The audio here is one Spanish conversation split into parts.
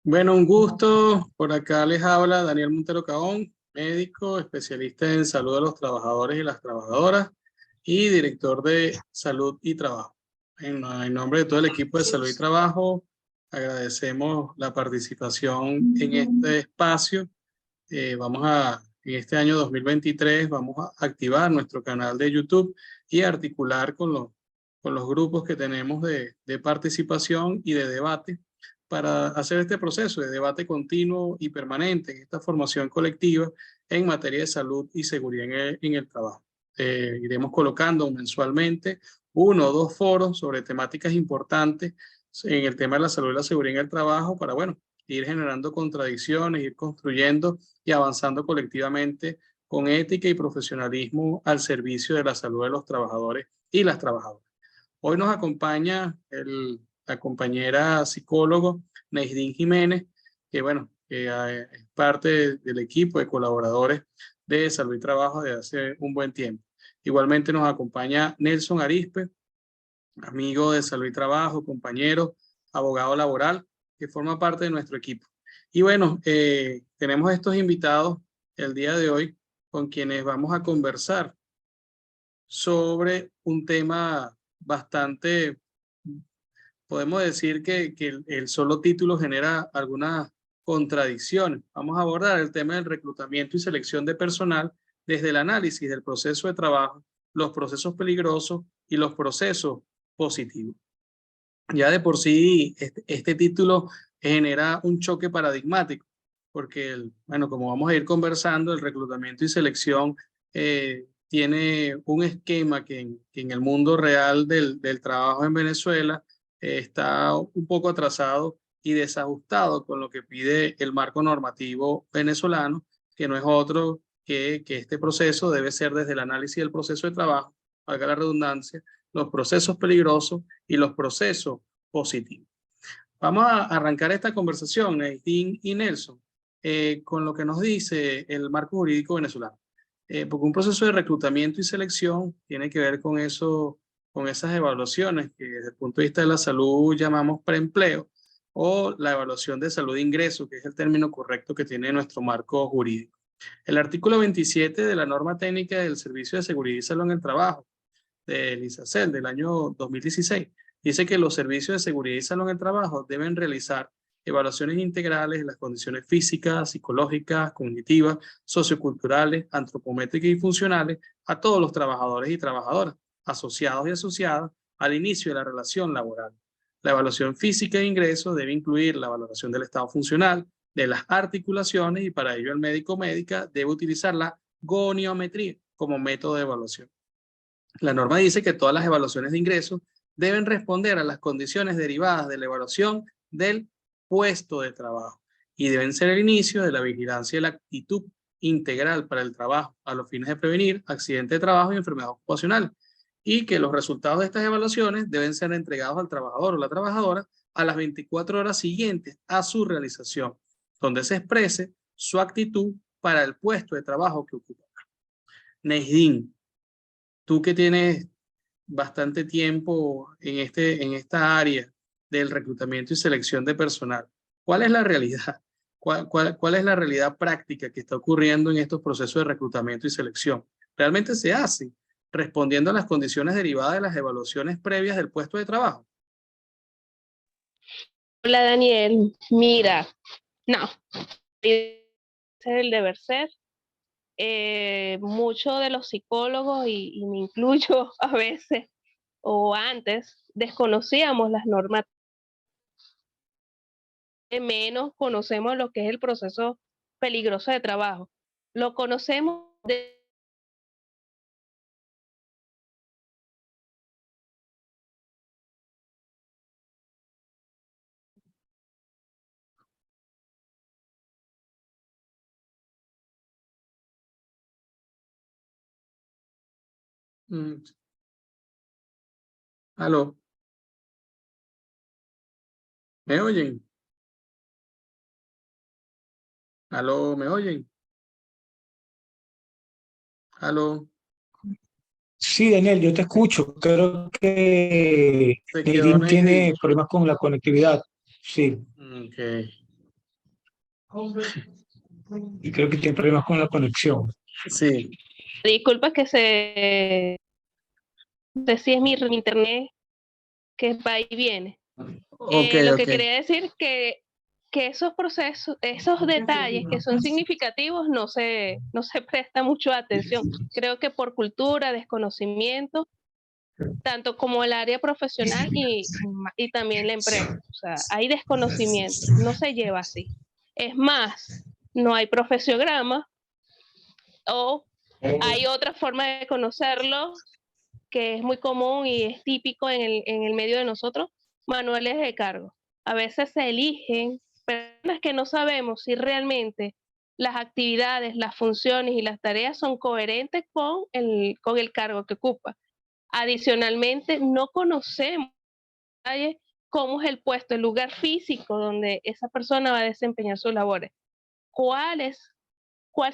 Bueno, un gusto. Por acá les habla Daniel Montero Caón, médico, especialista en salud de los trabajadores y las trabajadoras y director de salud y trabajo. En nombre de todo el equipo de salud y trabajo, agradecemos la participación en este espacio. En este año 2023, vamos a activar nuestro canal de YouTube y articular con los grupos que tenemos de participación y de debate para hacer este proceso de debate continuo y permanente en esta formación colectiva en materia de salud y seguridad en el trabajo. Iremos colocando mensualmente uno o dos foros sobre temáticas importantes en el tema de la salud y la seguridad en el trabajo para, bueno, ir generando contradicciones, ir construyendo y avanzando colectivamente con ética y profesionalismo al servicio de la salud de los trabajadores y las trabajadoras. Hoy nos acompaña la compañera psicólogo Neidín Jiménez, que bueno, es parte del equipo de colaboradores de Salud y Trabajo desde hace un buen tiempo. Igualmente nos acompaña Nelson Arispe, amigo de Salud y Trabajo, compañero, abogado laboral, que forma parte de nuestro equipo. Y bueno, tenemos estos invitados el día de hoy con quienes vamos a conversar sobre un tema bastante, podemos decir que el solo título genera algunas contradicciones. Vamos a abordar el tema del reclutamiento y selección de personal desde el análisis del proceso de trabajo, los procesos peligrosos y los procesos positivos. Ya de por sí, este título genera un choque paradigmático, porque, bueno, como vamos a ir conversando, el reclutamiento y selección tiene un esquema que en el mundo real del trabajo en Venezuela está un poco atrasado y desajustado con lo que pide el marco normativo venezolano, que no es otro que este proceso debe ser desde el análisis del proceso de trabajo, valga la redundancia, los procesos peligrosos y los procesos positivos. Vamos a arrancar esta conversación, Neidín y Nelson, con lo que nos dice el marco jurídico venezolano. Porque un proceso de reclutamiento y selección tiene que ver con eso, con esas evaluaciones que desde el punto de vista de la salud llamamos preempleo, o la evaluación de salud de ingreso, que es el término correcto que tiene nuestro marco jurídico. El artículo 27 de la norma técnica del Servicio de Seguridad y Salud en el Trabajo, del ISACEL del año 2016, dice que los servicios de seguridad y salud en el trabajo deben realizar evaluaciones integrales de las condiciones físicas, psicológicas, cognitivas, socioculturales, antropométricas y funcionales a todos los trabajadores y trabajadoras, asociados y asociadas al inicio de la relación laboral. La evaluación física de ingreso debe incluir la valoración del estado funcional, de las articulaciones, y para ello el médico o médica debe utilizar la goniometría como método de evaluación. La norma dice que todas las evaluaciones de ingresos deben responder a las condiciones derivadas de la evaluación del puesto de trabajo y deben ser el inicio de la vigilancia de la actitud integral para el trabajo a los fines de prevenir accidentes de trabajo y enfermedades ocupacionales, y que los resultados de estas evaluaciones deben ser entregados al trabajador o la trabajadora a las 24 horas siguientes a su realización, donde se exprese su actitud para el puesto de trabajo que ocupa. Neidín, tú que tienes bastante tiempo en esta área del reclutamiento y selección de personal, ¿cuál es la realidad? ¿Cuál es la realidad práctica que está ocurriendo en estos procesos de reclutamiento y selección? ¿Realmente se hace respondiendo a las condiciones derivadas de las evaluaciones previas del puesto de trabajo? Hola Daniel, mira, no, ese es el deber ser. Muchos de los psicólogos, y me incluyo a veces, o antes, desconocíamos las normas, menos conocemos lo que es el proceso peligroso de trabajo. Lo conocemos de Mm, ¿Aló? ¿Me oyen? ¿Aló? ¿Me oyen? ¿Aló? Sí, Daniel, yo te escucho. Creo que ¿Se quedó Neidín Neidín? tiene problemas con la conectividad. Sí. Ok. Y creo que tiene problemas con la conexión. Sí, Disculpa que no sé si es mi internet que va y viene. ok, Lo que ok. quería decir que esos procesos, esos detalles que son significativos no se presta mucho atención. Creo que por cultura, desconocimiento, tanto como el área profesional y también la empresa. O sea, hay desconocimiento, no se lleva así. Es más, no hay profesiograma o hay otra forma de conocerlo que es muy común y es típico en el medio de nosotros, manuales de cargo. A veces se eligen personas que no sabemos si realmente las actividades, las funciones y las tareas son coherentes con el cargo que ocupa. Adicionalmente, no conocemos cómo es el puesto, el lugar físico donde esa persona va a desempeñar sus labores. ¿Cuáles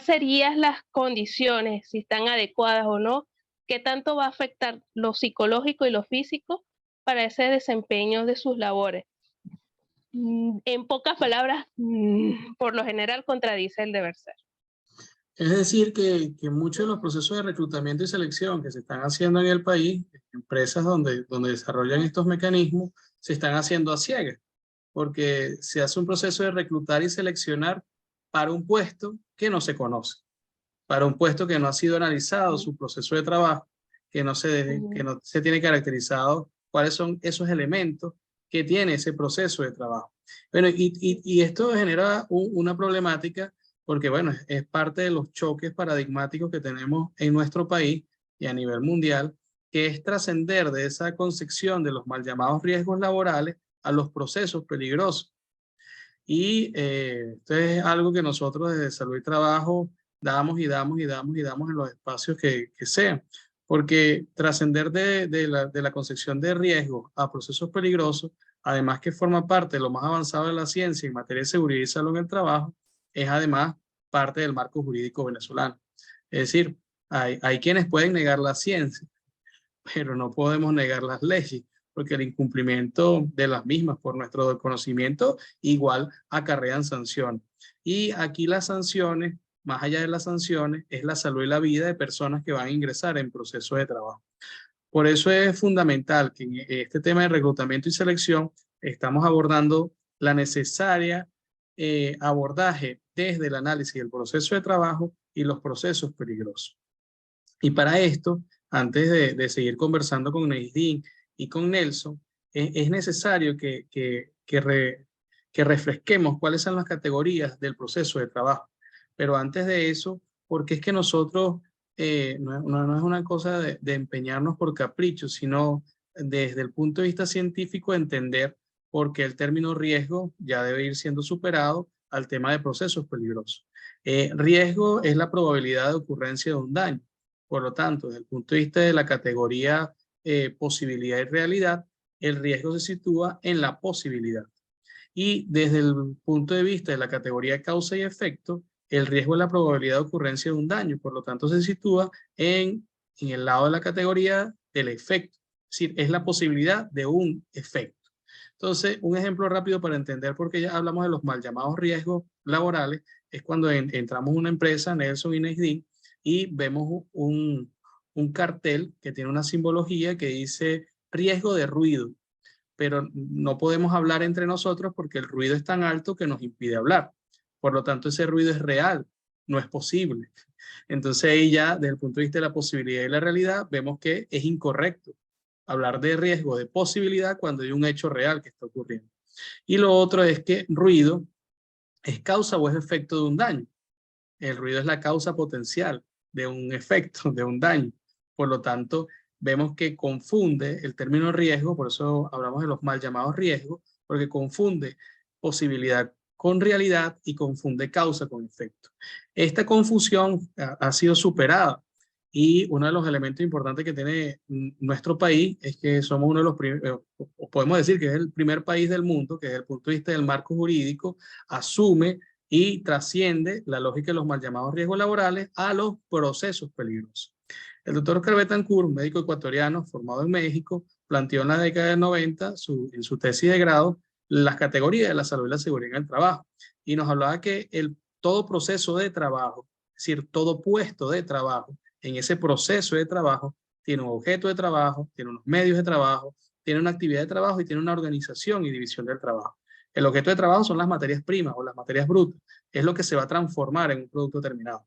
serían las condiciones, si están adecuadas o no? ¿Qué tanto va a afectar lo psicológico y lo físico para ese desempeño de sus labores? En pocas palabras, por lo general contradice el deber ser. Es decir, que muchos de los procesos de reclutamiento y selección que se están haciendo en el país, empresas donde desarrollan estos mecanismos, se están haciendo a ciegas, porque se hace un proceso de reclutar y seleccionar para un puesto que no se conoce, para un puesto que no ha sido analizado su proceso de trabajo, que no se tiene caracterizado cuáles son esos elementos que tiene ese proceso de trabajo. Bueno, y esto genera una problemática porque, bueno, es parte de los choques paradigmáticos que tenemos en nuestro país y a nivel mundial, que es trascender de esa concepción de los mal llamados riesgos laborales a los procesos peligrosos. Y esto es algo que nosotros desde Salud y Trabajo damos y damos y damos y damos en los espacios que sean. Porque trascender de la concepción de riesgo a procesos peligrosos, además que forma parte de lo más avanzado de la ciencia en materia de seguridad y salud en el trabajo, es además parte del marco jurídico venezolano. Es decir, hay quienes pueden negar la ciencia, pero no podemos negar las leyes, porque el incumplimiento de las mismas por nuestro desconocimiento igual acarrean sanciones. Y aquí las sanciones, más allá de las sanciones, es la salud y la vida de personas que van a ingresar en procesos de trabajo. Por eso es fundamental que en este tema de reclutamiento y selección estamos abordando la necesaria abordaje desde el análisis del proceso de trabajo y los procesos peligrosos. Y para esto, antes de seguir conversando con Neisdin y con Nelson, es necesario que refresquemos cuáles son las categorías del proceso de trabajo. Pero antes de eso, porque es que nosotros no es una cosa de empeñarnos por capricho, sino desde el punto de vista científico entender por qué el término riesgo ya debe ir siendo superado al tema de procesos peligrosos. Riesgo es la probabilidad de ocurrencia de un daño. Por lo tanto, desde el punto de vista de la categoría posibilidad y realidad, el riesgo se sitúa en la posibilidad. Y desde el punto de vista de la categoría causa y efecto, el riesgo es la probabilidad de ocurrencia de un daño. Por lo tanto, se sitúa en el lado de la categoría del efecto. Es decir, es la posibilidad de un efecto. Entonces, un ejemplo rápido para entender por qué ya hablamos de los mal llamados riesgos laborales es cuando entramos a una empresa, Nelson y Neisdin, y vemos un cartel que tiene una simbología que dice riesgo de ruido, pero no podemos hablar entre nosotros porque el ruido es tan alto que nos impide hablar. Por lo tanto, ese ruido es real, no es posible. Entonces ahí ya, desde el punto de vista de la posibilidad y la realidad, vemos que es incorrecto hablar de riesgo de posibilidad cuando hay un hecho real que está ocurriendo. Y lo otro es que ruido es causa o es efecto de un daño. El ruido es la causa potencial de un efecto, de un daño. Por lo tanto, vemos que confunde el término riesgo, por eso hablamos de los mal llamados riesgos, porque confunde posibilidad con realidad y confunde causa con efecto. Esta confusión ha sido superada y uno de los elementos importantes que tiene nuestro país es que somos uno de los primeros, o podemos decir que es el primer país del mundo que desde el punto de vista del marco jurídico asume y trasciende la lógica de los mal llamados riesgos laborales a los procesos peligrosos. El doctor Oscar Betancourt, un médico ecuatoriano formado en México, planteó en la década del 90 en su tesis de grado las categorías de la salud y la seguridad en el trabajo. Y nos hablaba que todo proceso de trabajo, es decir, todo puesto de trabajo, en ese proceso de trabajo, tiene un objeto de trabajo, tiene unos medios de trabajo, tiene una actividad de trabajo y tiene una organización y división del trabajo. El objeto de trabajo son las materias primas o las materias brutas, es lo que se va a transformar en un producto terminado.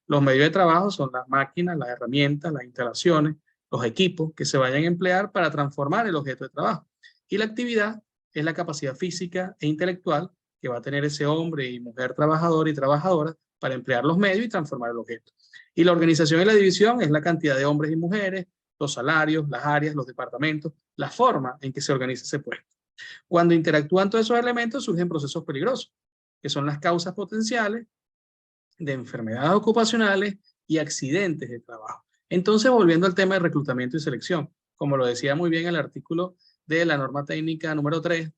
Los medios de trabajo son las máquinas, las herramientas, las instalaciones, los equipos que se vayan a emplear para transformar el objeto de trabajo. Y la actividad es la capacidad física e intelectual que va a tener ese hombre y mujer trabajador y trabajadora para emplear los medios y transformar el objeto. Y la organización y la división es la cantidad de hombres y mujeres, los salarios, las áreas, los departamentos, la forma en que se organiza ese puesto. Cuando interactúan todos esos elementos surgen procesos peligrosos, que son las causas potenciales de enfermedades ocupacionales y accidentes de trabajo. Entonces, volviendo al tema de reclutamiento y selección, como lo decía muy bien el artículo de la norma técnica número 3,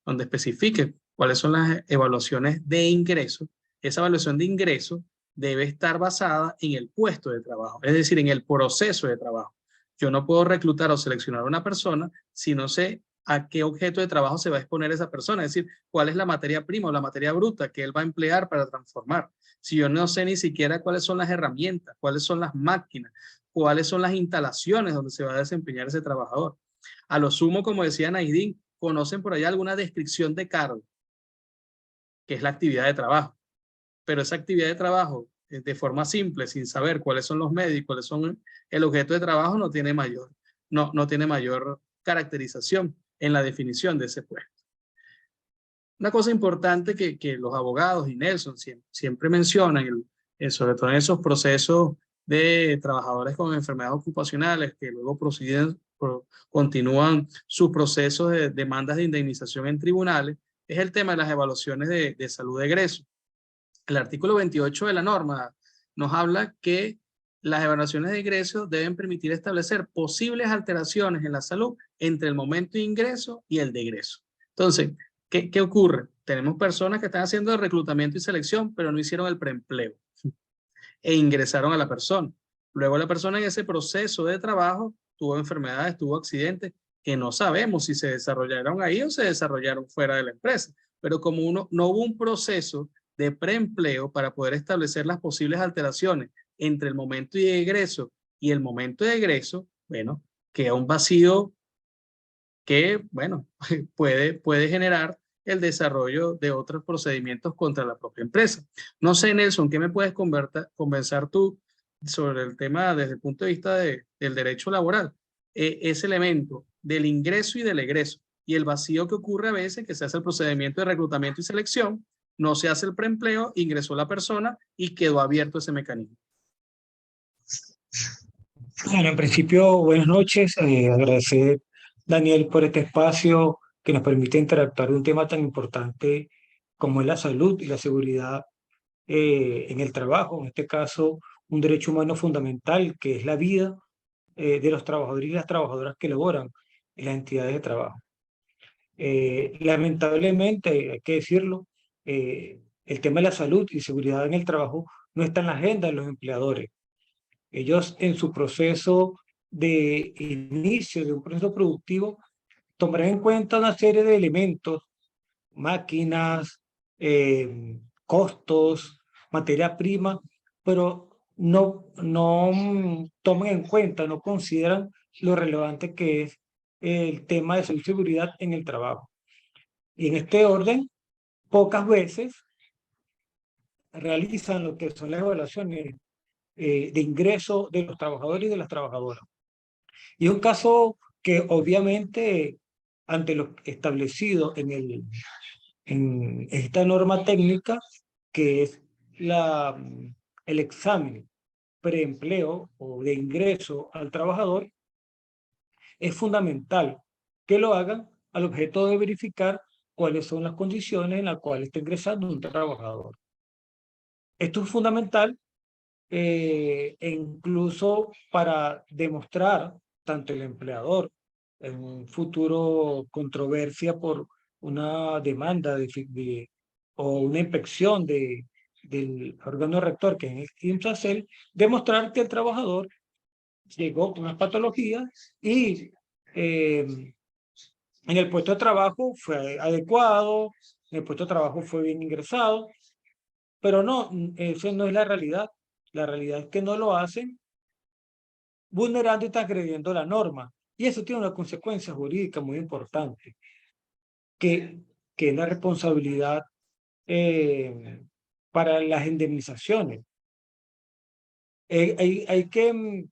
donde especifique cuáles son las evaluaciones de ingreso, esa evaluación de ingreso debe estar basada en el puesto de trabajo, es decir, en el proceso de trabajo. Yo no puedo reclutar o seleccionar a una persona si no sé a qué objeto de trabajo se va a exponer esa persona, es decir, cuál es la materia prima o la materia bruta que él va a emplear para transformar. Si yo no sé ni siquiera cuáles son las herramientas, cuáles son las máquinas, cuáles son las instalaciones donde se va a desempeñar ese trabajador. A lo sumo, como decía Naidín, conocen por allá alguna descripción de cargo, que es la actividad de trabajo. Pero esa actividad de trabajo, de forma simple, sin saber cuáles son los medios y cuáles son el objeto de trabajo, no tiene mayor caracterización en la definición de ese puesto. Una cosa importante que los abogados y Nelson siempre mencionan, sobre todo en esos procesos de trabajadores con enfermedades ocupacionales que luego continúan sus procesos de demandas de indemnización en tribunales, es el tema de las evaluaciones de salud de egreso. El artículo 28 de la norma nos habla que las evaluaciones de ingreso deben permitir establecer posibles alteraciones en la salud entre el momento de ingreso y el de egreso. Entonces, ¿qué ocurre? Tenemos personas que están haciendo el reclutamiento y selección, pero no hicieron el preempleo e ingresaron a la persona. Luego la persona en ese proceso de trabajo tuvo enfermedades, tuvo accidentes, que no sabemos si se desarrollaron ahí o se desarrollaron fuera de la empresa. Pero como no hubo un proceso de preempleo para poder establecer las posibles alteraciones entre el momento de egreso y el momento de egreso, bueno, queda un vacío que, bueno, puede generar el desarrollo de otros procedimientos contra la propia empresa. No sé, Nelson, ¿qué me puedes conversar tú sobre el tema desde el punto de vista del derecho laboral? Ese elemento del ingreso y del egreso y el vacío que ocurre a veces que se hace el procedimiento de reclutamiento y selección, no se hace el preempleo, ingresó la persona y quedó abierto ese mecanismo. Bueno, en principio, buenas noches. Agradecer, Daniel, por este espacio que nos permite interactuar de un tema tan importante como es la salud y la seguridad en el trabajo. En este caso, un derecho humano fundamental que es la vida de los trabajadores y las trabajadoras que laboran en las entidades de trabajo. Lamentablemente, hay que decirlo, el tema de la salud y seguridad en el trabajo no está en la agenda de los empleadores. Ellos en su proceso de inicio de un proceso productivo tomarán en cuenta una serie de elementos, máquinas, costos, materia prima, pero no toman en cuenta, no consideran lo relevante que es el tema de salud y seguridad en el trabajo. Y en este orden, pocas veces realizan lo que son las evaluaciones de ingreso de los trabajadores y de las trabajadoras. Y es un caso que obviamente, ante lo establecido en esta norma técnica, que es el examen preempleo o de ingreso al trabajador, es fundamental que lo hagan al objeto de verificar cuáles son las condiciones en las cuales está ingresando un trabajador. Esto es fundamental e incluso para demostrar tanto el empleador en un futuro controversia por una demanda o una inspección del órgano rector, que es el INSACEL, demostrar que el trabajador llegó con unas patologías y en el puesto de trabajo fue adecuado, en el puesto de trabajo fue bien ingresado, pero no, eso no es la realidad. La realidad es que no lo hacen vulnerando y transgrediendo la norma. Y eso tiene una consecuencia jurídica muy importante, que, que es la responsabilidad para las indemnizaciones. Hay que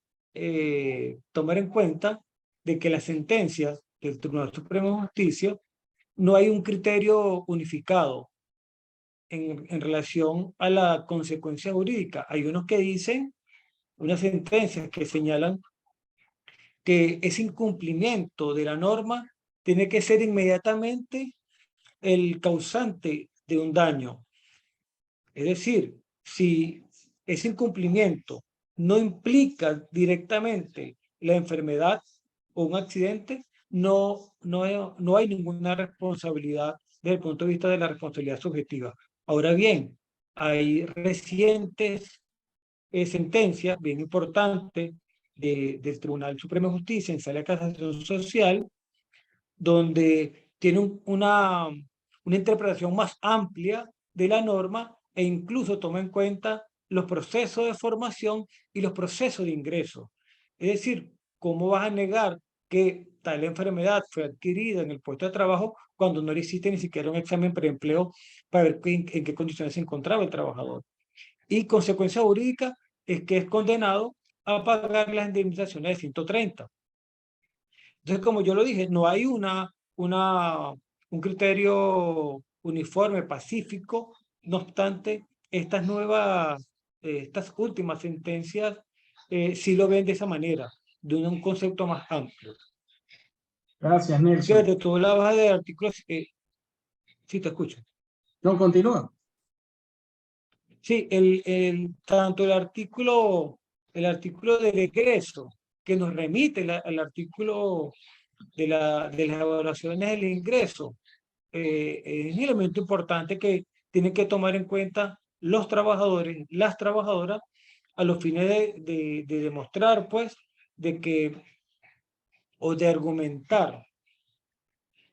tomar en cuenta de que las sentencias del Tribunal Supremo de Justicia no hay un criterio unificado en relación a la consecuencia jurídica. Hay unos que dicen, unas sentencias que señalan que ese incumplimiento de la norma tiene que ser inmediatamente el causante de un daño. Es decir, si ese incumplimiento no implica directamente la enfermedad o un accidente, no hay ninguna responsabilidad desde el punto de vista de la responsabilidad subjetiva. Ahora bien, hay recientes sentencias bien importantes del Tribunal Supremo de Justicia en Sala de Casación Social, donde tiene una interpretación más amplia de la norma e incluso toma en cuenta los procesos de formación y los procesos de ingreso. Es decir, ¿cómo vas a negar que tal enfermedad fue adquirida en el puesto de trabajo cuando no le hiciste ni siquiera un examen preempleo para ver en qué condiciones se encontraba el trabajador? Y consecuencia jurídica es que es condenado a pagar las indemnizaciones de 130. Entonces, como yo lo dije, no hay un criterio uniforme, pacífico. No obstante, estas últimas sentencias sí lo ven de esa manera, de un concepto más amplio. Gracias, Nelson. Fíjate, tú hablabas de artículos, sí te escucho. No, continúa. Sí, tanto el artículo del egreso, que nos remite al artículo de las evaluaciones del ingreso, es un elemento importante que tienen que tomar en cuenta los trabajadores, las trabajadoras, a los fines de demostrar, pues, de que, o de argumentar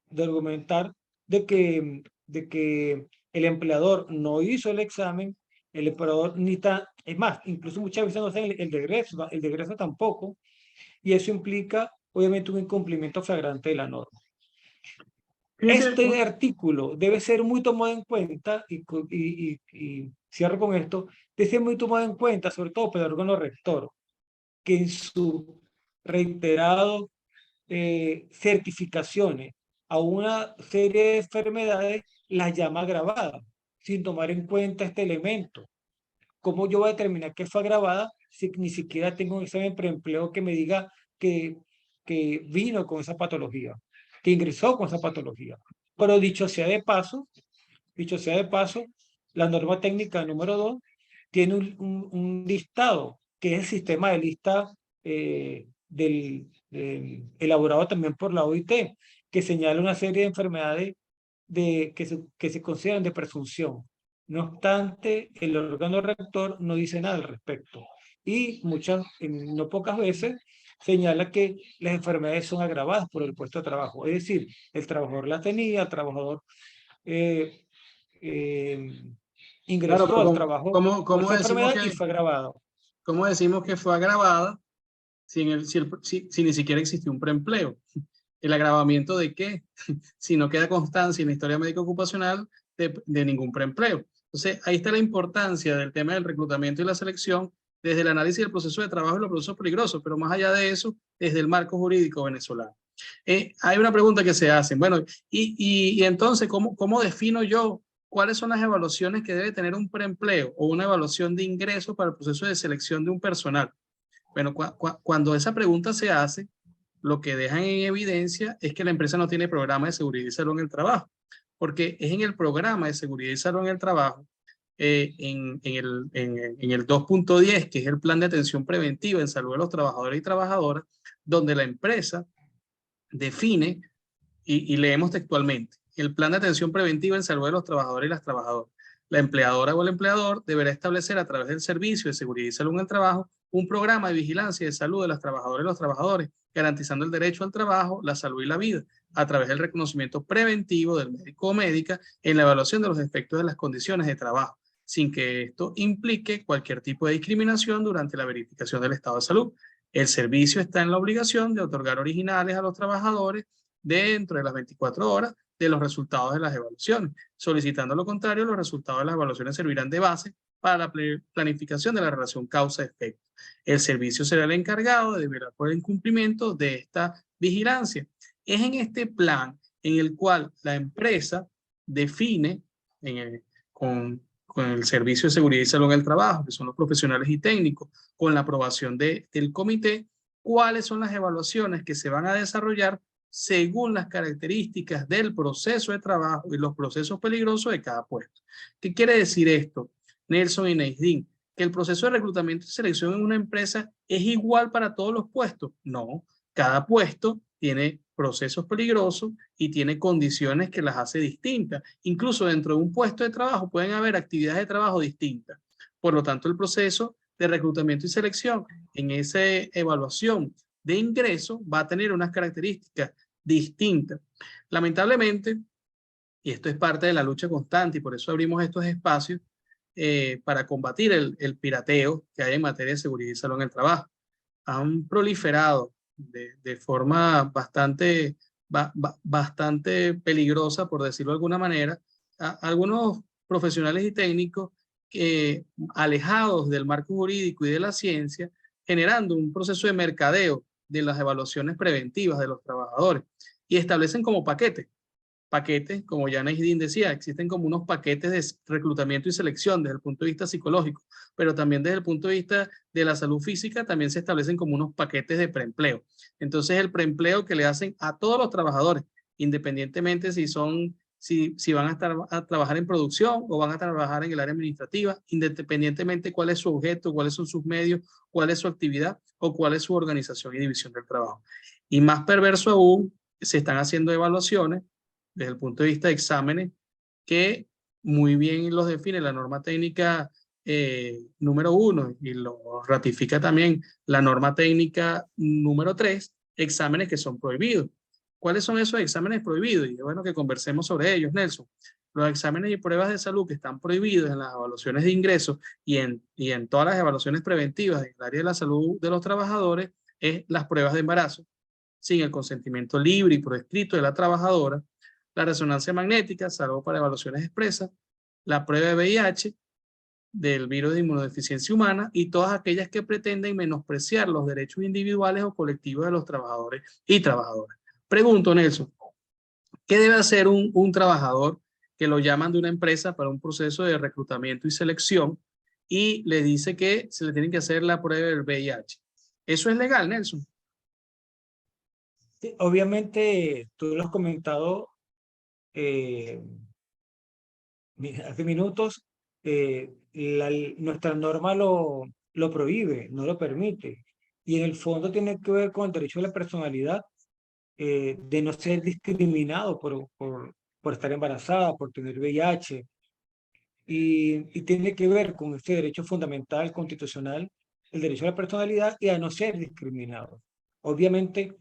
de que el empleador no hizo el examen, el empleador ni está, es más, incluso muchas veces no hacen el de egreso tampoco, y eso implica, obviamente, un incumplimiento flagrante de la norma. Fíjense, Este artículo debe ser muy tomado en cuenta, y cierro con esto, debe ser muy tomado en cuenta, sobre todo por el órgano rector, que en su reiterado certificaciones a una serie de enfermedades las llama agravadas, sin tomar en cuenta este elemento. ¿Cómo yo voy a determinar que fue agravada si ni siquiera tengo un examen preempleo que me diga que vino con esa patología, que ingresó con esa patología? Pero dicho sea de paso, la norma técnica número 2 tiene un listado, que es el sistema de lista elaborado también por la OIT, que señala una serie de enfermedades que se consideran de presunción. No obstante, el órgano rector no dice nada al respecto. Y no pocas veces, señala que las enfermedades son agravadas por el puesto de trabajo. Es decir, el trabajador la tenía, el trabajador claro, ingresó pero al trabajo con esa enfermedad y fue agravado. ¿cómo decimos que fue agravada si ni siquiera existió un preempleo? ¿El agravamiento de qué? Si no queda constancia en la historia médica ocupacional de ningún preempleo. Entonces, ahí está la importancia del tema del reclutamiento y la selección desde el análisis del proceso de trabajo y los procesos peligrosos, pero más allá de eso, desde el marco jurídico venezolano. Hay una pregunta que se hacen. Bueno, y entonces, ¿cómo defino yo cuáles son las evaluaciones que debe tener un preempleo o una evaluación de ingreso para el proceso de selección de un personal? Bueno, cuando esa pregunta se hace, lo que dejan en evidencia es que la empresa no tiene programa de seguridad y salud en el trabajo, porque es en el programa de seguridad y salud en el trabajo, en el 2.10, que es el plan de atención preventiva en salud de los trabajadores y trabajadoras, donde la empresa define, y leemos textualmente, el plan de atención preventiva en salud de los trabajadores y las trabajadoras. La empleadora o el empleador deberá establecer a través del Servicio de Seguridad y Salud en el Trabajo un programa de vigilancia de salud de las trabajadoras y los trabajadores, garantizando el derecho al trabajo, la salud y la vida, a través del reconocimiento preventivo del médico o médica en la evaluación de los efectos de las condiciones de trabajo, sin que esto implique cualquier tipo de discriminación durante la verificación del estado de salud. El servicio está en la obligación de otorgar originales a los trabajadores dentro de las 24 horas de los resultados de las evaluaciones. Solicitando lo contrario, los resultados de las evaluaciones servirán de base para la planificación de la relación causa-efecto. El servicio será el encargado de velar por el incumplimiento de esta vigilancia. Es en este plan en el cual la empresa define con el Servicio de Seguridad y Salud en el Trabajo, que son los profesionales y técnicos, con la aprobación del comité, cuáles son las evaluaciones que se van a desarrollar según las características del proceso de trabajo y los procesos peligrosos de cada puesto. ¿Qué quiere decir esto, Nelson y Neisdin? ¿Que el proceso de reclutamiento y selección en una empresa es igual para todos los puestos? No, cada puesto tiene procesos peligrosos y tiene condiciones que las hace distintas. Incluso dentro de un puesto de trabajo pueden haber actividades de trabajo distintas. Por lo tanto, el proceso de reclutamiento y selección en esa evaluación de ingreso va a tener unas características distintas. Lamentablemente, y esto es parte de la lucha constante y por eso abrimos estos espacios para combatir el pirateo que hay en materia de seguridad y salud en el trabajo. Han proliferado de forma bastante peligrosa, por decirlo de alguna manera, algunos profesionales y técnicos alejados del marco jurídico y de la ciencia, generando un proceso de mercadeo de las evaluaciones preventivas de los trabajadores y establecen como paquetes, como ya Neisdin decía, existen como unos paquetes de reclutamiento y selección desde el punto de vista psicológico, pero también desde el punto de vista de la salud física también se establecen como unos paquetes de preempleo. Entonces el preempleo que le hacen a todos los trabajadores, independientemente si van a trabajar en producción o van a trabajar en el área administrativa, independientemente cuál es su objeto, cuáles son sus medios, cuál es su actividad o cuál es su organización y división del trabajo. Y más perverso aún, se están haciendo evaluaciones desde el punto de vista de exámenes que muy bien los define la norma técnica número 1 y lo ratifica también la norma técnica número 3, exámenes que son prohibidos. ¿Cuáles son esos exámenes prohibidos? Y bueno, que conversemos sobre ellos, Nelson. Los exámenes y pruebas de salud que están prohibidos en las evaluaciones de ingresos y en todas las evaluaciones preventivas del área de la salud de los trabajadores es las pruebas de embarazo, sin el consentimiento libre y por escrito de la trabajadora, la resonancia magnética, salvo para evaluaciones expresas, la prueba de VIH, del virus de inmunodeficiencia humana y todas aquellas que pretenden menospreciar los derechos individuales o colectivos de los trabajadores y trabajadoras. Pregunto, Nelson, ¿qué debe hacer un trabajador que lo llaman de una empresa para un proceso de reclutamiento y selección y le dice que se le tiene que hacer la prueba del VIH? ¿Eso es legal, Nelson? Sí, obviamente, tú lo has comentado hace minutos, nuestra norma lo prohíbe, no lo permite. Y en el fondo tiene que ver con el derecho a la personalidad, de no ser discriminado por estar embarazada, por tener VIH. Y tiene que ver con este derecho fundamental constitucional, el derecho a la personalidad y a no ser discriminado. Obviamente,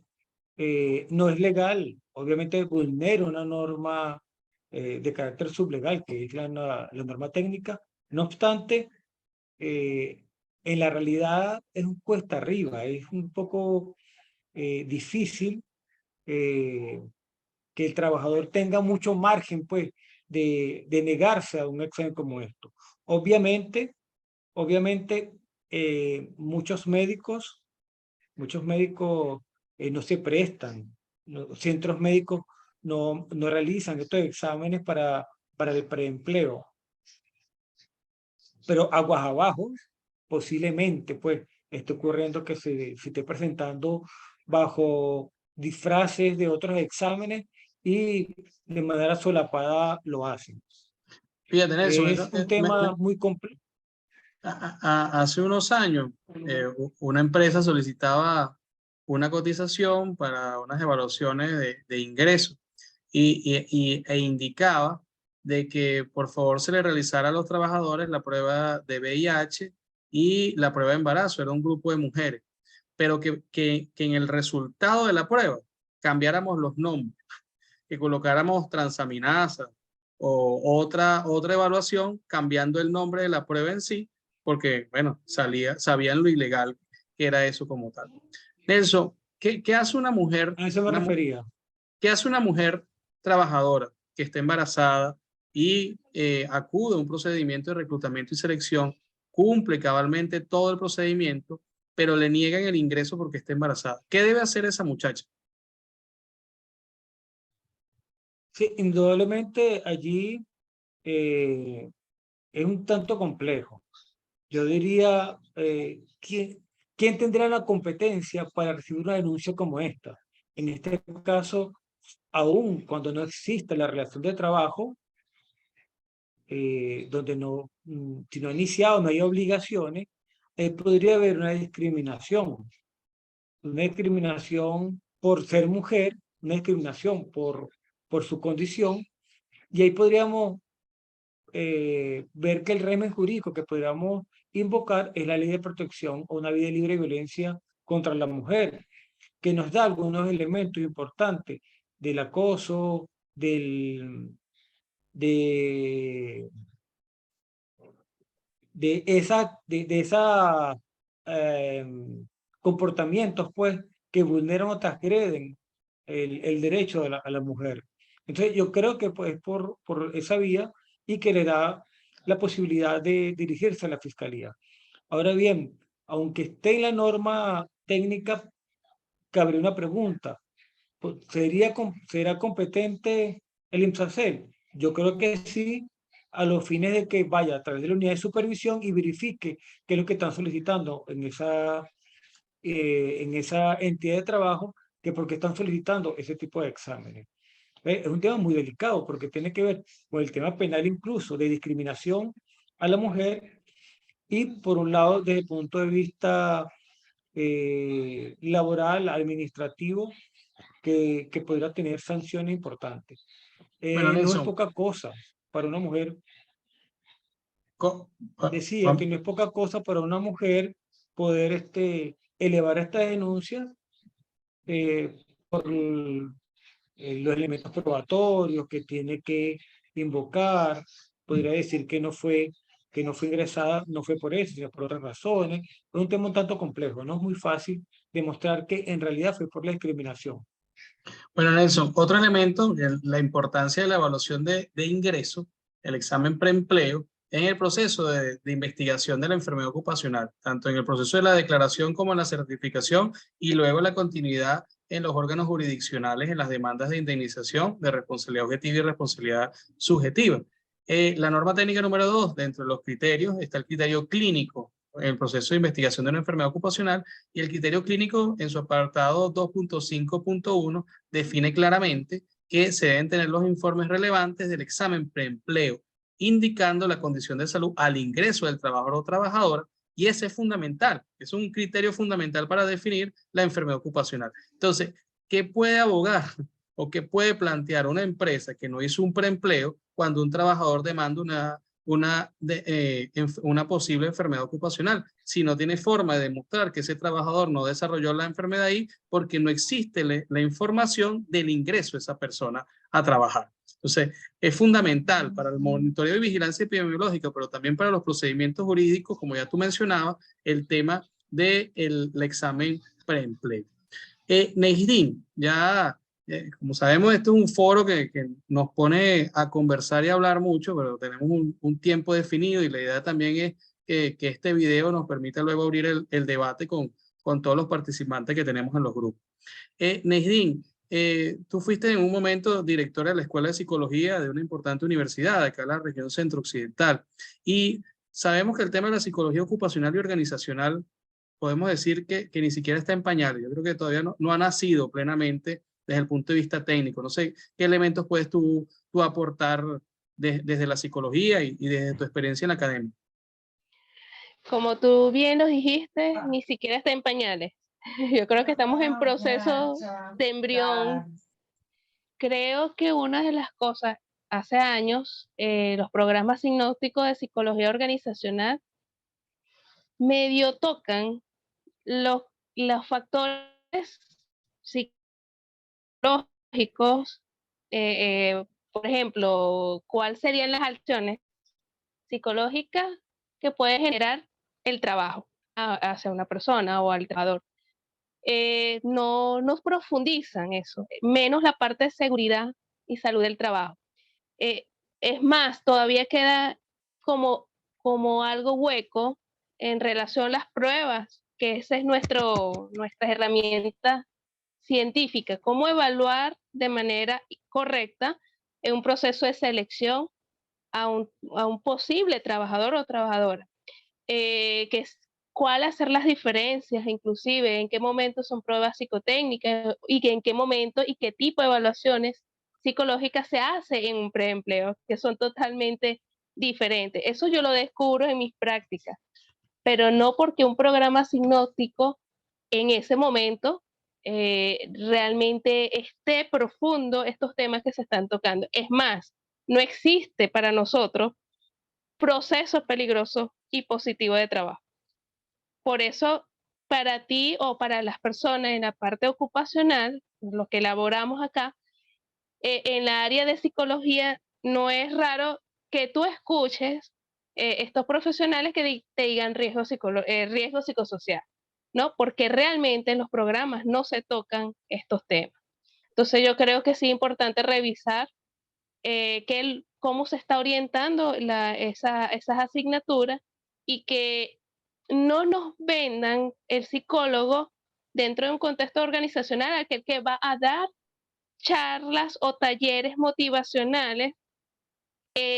no es legal, obviamente vulnera una norma de carácter sublegal, que es la norma técnica. No obstante, en la realidad es un cuesta arriba, es un poco difícil que el trabajador tenga mucho margen, pues, de negarse a un examen como esto. Obviamente, muchos médicos no se prestan, centros médicos no realizan estos exámenes para el preempleo. Pero aguas abajo, posiblemente, pues, esté ocurriendo que se esté presentando bajo disfraces de otros exámenes y de manera solapada lo hacen. Fíjate, Nelson, Es un tema muy complejo. Hace unos años, una empresa solicitaba una cotización para unas evaluaciones de ingresos e indicaba de que por favor se le realizara a los trabajadores la prueba de VIH y la prueba de embarazo. Era un grupo de mujeres, pero que en el resultado de la prueba cambiáramos los nombres. que colocáramos transaminasa o otra evaluación cambiando el nombre de la prueba en sí, porque, bueno, sabían lo ilegal que era eso como tal. Nelson, ¿qué hace una mujer? A eso me refería. ¿Qué hace una mujer trabajadora que está embarazada y acude a un procedimiento de reclutamiento y selección, cumple cabalmente todo el procedimiento, pero le niegan el ingreso porque está embarazada? ¿Qué debe hacer esa muchacha? Sí, indudablemente allí es un tanto complejo. Yo diría, ¿quién tendrá la competencia para recibir una denuncia como esta? En este caso, aún cuando no existe la relación de trabajo, donde si no ha iniciado, no hay obligaciones, podría haber una discriminación por ser mujer, una discriminación por su condición, y ahí podríamos ver que el régimen jurídico que podríamos invocar es la ley de protección o una ley de libre violencia contra la mujer, que nos da algunos elementos importantes del acoso, de, de esa comportamientos pues que vulneran o transgreden el derecho a la mujer. Entonces yo creo que pues por esa vía y que le da la posibilidad de dirigirse a la fiscalía. Ahora bien, aunque esté en la norma técnica, cabe una pregunta. Pues, ¿será competente el INPSACEL? Yo creo que sí, a los fines de que vaya a través de la unidad de supervisión y verifique qué es lo que están solicitando en esa entidad de trabajo, que por qué están solicitando ese tipo de exámenes. Es un tema muy delicado porque tiene que ver con el tema penal incluso de discriminación a la mujer y por un lado desde el punto de vista laboral, administrativo, que podrá tener sanciones importantes. Bueno, No es Nelson, poca cosa para una mujer, co- decía que no es poca cosa para una mujer poder elevar esta denuncia por los elementos probatorios que tiene que invocar. Podría decir que no fue ingresada, no fue por eso, sino por otras razones. Es un tema un tanto complejo, no es muy fácil demostrar que en realidad fue por la discriminación. Bueno, Nelson, otro elemento, la importancia de la evaluación de ingreso, el examen preempleo, en el proceso de investigación de la enfermedad ocupacional, tanto en el proceso de la declaración como en la certificación y luego la continuidad en los órganos jurisdiccionales en las demandas de indemnización de responsabilidad objetiva y responsabilidad subjetiva. La norma técnica número 2, dentro de los criterios, está el criterio clínico en el proceso de investigación de una enfermedad ocupacional y el criterio clínico en su apartado 2.5.1 define claramente que se deben tener los informes relevantes del examen preempleo, indicando la condición de salud al ingreso del trabajador o trabajadora, y ese es fundamental, es un criterio fundamental para definir la enfermedad ocupacional. Entonces, ¿qué puede abogar o qué puede plantear una empresa que no hizo un preempleo cuando un trabajador demanda una posible enfermedad ocupacional? Si no tiene forma de demostrar que ese trabajador no desarrolló la enfermedad ahí porque no existe la información del ingreso de esa persona a trabajar. Entonces, es fundamental para el monitoreo y vigilancia epidemiológica, pero también para los procedimientos jurídicos, como ya tú mencionabas, el tema del examen preempleo. Neidín, ya, como sabemos, este es un foro que nos pone a conversar y a hablar mucho, pero tenemos un tiempo definido y la idea también es que este video nos permita luego abrir el debate con todos los participantes que tenemos en los grupos. Neidín, tú fuiste en un momento directora de la Escuela de Psicología de una importante universidad acá en la región centro-occidental y sabemos que el tema de la psicología ocupacional y organizacional podemos decir que ni siquiera está en pañales. Yo creo que todavía no ha nacido plenamente desde el punto de vista técnico. No sé qué elementos puedes tú aportar desde la psicología y desde tu experiencia en la academia. Como tú bien nos dijiste, ni siquiera está en pañales. Yo creo que estamos en proceso de embrión. Creo que una de las cosas, hace años, los programas sinópticos de psicología organizacional medio tocan los, los factores psicológicos por ejemplo, ¿cuáles serían las acciones psicológicas que puede generar el trabajo hacia una persona o al trabajador? No nos profundizan eso, menos la parte de seguridad y salud del trabajo. Es más, todavía queda como algo hueco en relación a las pruebas, que esa es nuestra herramienta científica, cómo evaluar de manera correcta en un proceso de selección a un posible trabajador o trabajadora. Cuál hacer las diferencias, inclusive en qué momento son pruebas psicotécnicas y en qué momento y qué tipo de evaluaciones psicológicas se hace en un preempleo, que son totalmente diferentes. Eso yo lo descubro en mis prácticas, pero no porque un programa sinóptico en ese momento realmente esté profundo estos temas que se están tocando. Es más, no existe para nosotros procesos peligrosos y positivos de trabajo. Por eso, para ti o para las personas en la parte ocupacional, lo que elaboramos acá, en la área de psicología, no es raro que tú escuches estos profesionales que te digan riesgo psicosocial, ¿no? Porque realmente en los programas no se tocan estos temas. Entonces yo creo que sí es importante revisar cómo se está orientando esas asignaturas y que no nos vendan el psicólogo dentro de un contexto organizacional, aquel que va a dar charlas o talleres motivacionales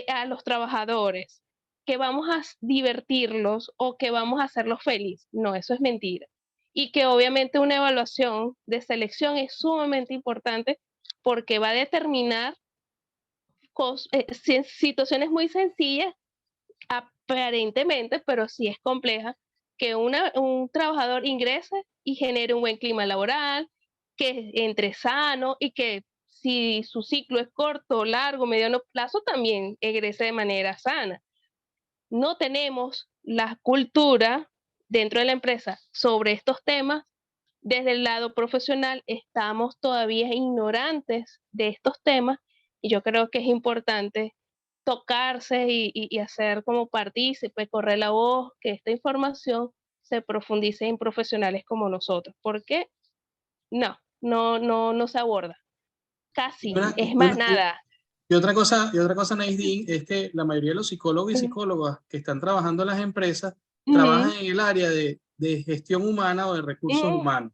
a los trabajadores, que vamos a divertirlos o que vamos a hacerlos felices. No, eso es mentira. Y que obviamente una evaluación de selección es sumamente importante porque va a determinar situaciones muy sencillas, aparentemente, pero sí es compleja, que un trabajador ingrese y genere un buen clima laboral, que entre sano y que si su ciclo es corto, largo, mediano plazo, también egrese de manera sana. No tenemos la cultura dentro de la empresa sobre estos temas. Desde el lado profesional estamos todavía ignorantes de estos temas y yo creo que es importante tocarse y hacer como partícipe, correr la voz, que esta información se profundice en profesionales como nosotros, porque no se aborda, casi, es más nada. Y otra cosa, Naisdin, es que la mayoría de los psicólogos y psicólogas que están trabajando en las empresas trabajan en el área de gestión humana o de recursos humanos.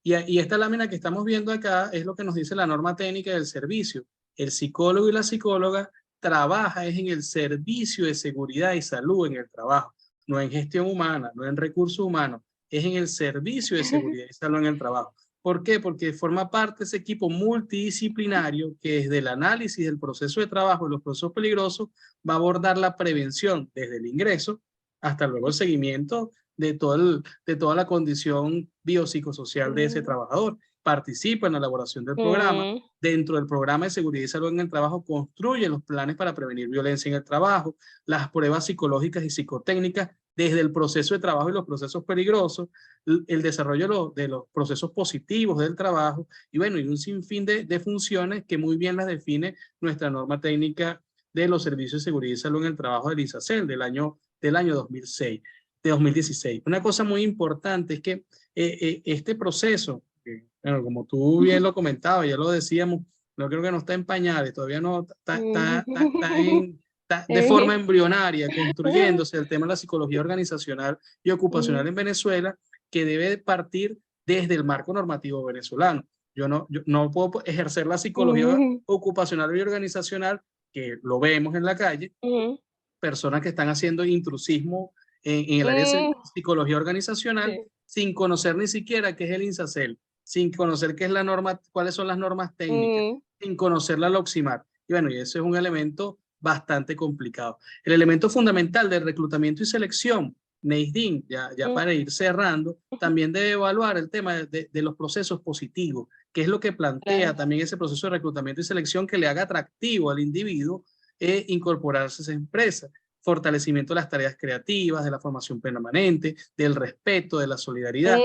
Y esta lámina que estamos viendo acá es lo que nos dice la norma técnica del servicio. El psicólogo y la psicóloga trabaja en el servicio de seguridad y salud en el trabajo, no en gestión humana, no en recursos humanos, es en el servicio de seguridad y salud en el trabajo. ¿Por qué? Porque forma parte de ese equipo multidisciplinario que desde el análisis del proceso de trabajo y los procesos peligrosos va a abordar la prevención desde el ingreso hasta luego el seguimiento de toda la condición biopsicosocial de ese trabajador. Participa en la elaboración del programa. Dentro del programa de seguridad y salud en el trabajo construye los planes para prevenir violencia en el trabajo, las pruebas psicológicas y psicotécnicas desde el proceso de trabajo y los procesos peligrosos, el desarrollo de los procesos positivos del trabajo y bueno, y un sinfín de funciones que muy bien las define nuestra norma técnica de los servicios de seguridad y salud en el trabajo del ISACEL del año 2006, de 2016. Una cosa muy importante es que este proceso, bueno, como tú bien lo comentabas, ya lo decíamos, no creo que no está en pañales, todavía no está de forma embrionaria, construyéndose el tema de la psicología organizacional y ocupacional en Venezuela, que debe partir desde el marco normativo venezolano. Yo no puedo ejercer la psicología ocupacional y organizacional, que lo vemos en la calle, personas que están haciendo intrusismo en el área de psicología organizacional sin conocer ni siquiera qué es el INSACEL, sin conocer qué es la norma, cuáles son las normas técnicas, sin conocer la LOXIMAR. Y bueno, y ese es un elemento bastante complicado. El elemento fundamental del reclutamiento y selección, Naisdin, ya para ir cerrando, también debe evaluar el tema de los procesos positivos, que es lo que plantea también ese proceso de reclutamiento y selección que le haga atractivo al individuo incorporarse a esa empresa. Fortalecimiento de las tareas creativas, de la formación permanente, del respeto, de la solidaridad.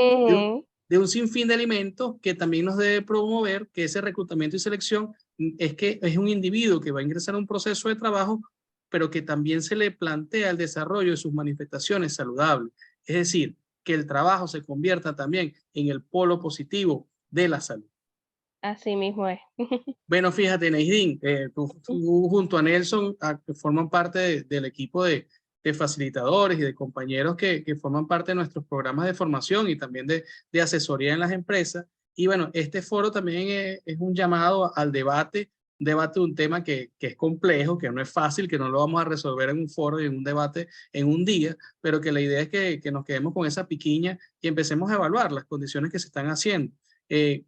de un sinfín de elementos que también nos debe promover que ese reclutamiento y selección es que es un individuo que va a ingresar a un proceso de trabajo, pero que también se le plantea el desarrollo de sus manifestaciones saludables. Es decir, que el trabajo se convierta también en el polo positivo de la salud. Así mismo es. Bueno, fíjate, Neidín, tú junto a Nelson forman parte del equipo de facilitadores y de compañeros que forman parte de nuestros programas de formación y también de asesoría en las empresas. Y bueno, este foro también es un llamado al debate, de un tema que es complejo, que no es fácil, que no lo vamos a resolver en un foro y en un debate en un día, pero que la idea es que nos quedemos con esa piquiña y empecemos a evaluar las condiciones que se están haciendo.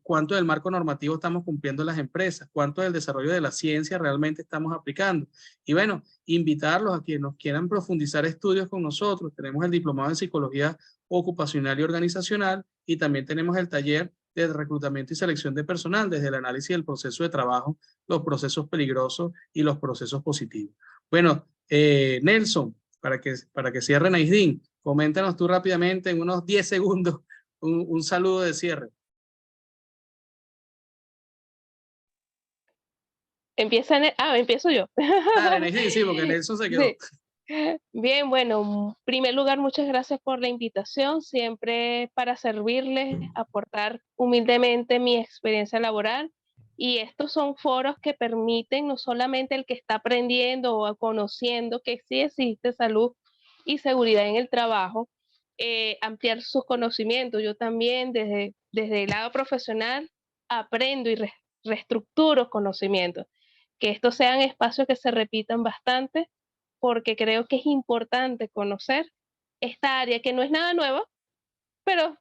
Cuánto del marco normativo estamos cumpliendo en las empresas, cuánto del desarrollo de la ciencia realmente estamos aplicando. Y bueno, invitarlos a quienes nos quieran profundizar estudios con nosotros. Tenemos el diplomado en psicología ocupacional y organizacional y también tenemos el taller de reclutamiento y selección de personal desde el análisis del proceso de trabajo, los procesos peligrosos y los procesos positivos. Bueno, Nelson, para que cierre Naisdin, coméntanos tú rápidamente en unos 10 segundos un saludo de cierre. Empiezo yo. Dale, sí, porque Nelson se quedó. Sí. Bien, bueno, en primer lugar, muchas gracias por la invitación, siempre para servirles, aportar humildemente mi experiencia laboral. Y estos son foros que permiten no solamente el que está aprendiendo o conociendo que sí existe salud y seguridad en el trabajo, ampliar sus conocimientos. Yo también desde el lado profesional aprendo y reestructuro conocimientos. Que estos sean espacios que se repitan bastante porque creo que es importante conocer esta área que no es nada nueva, pero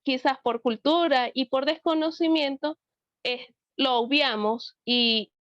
quizás por cultura y por desconocimiento lo obviamos y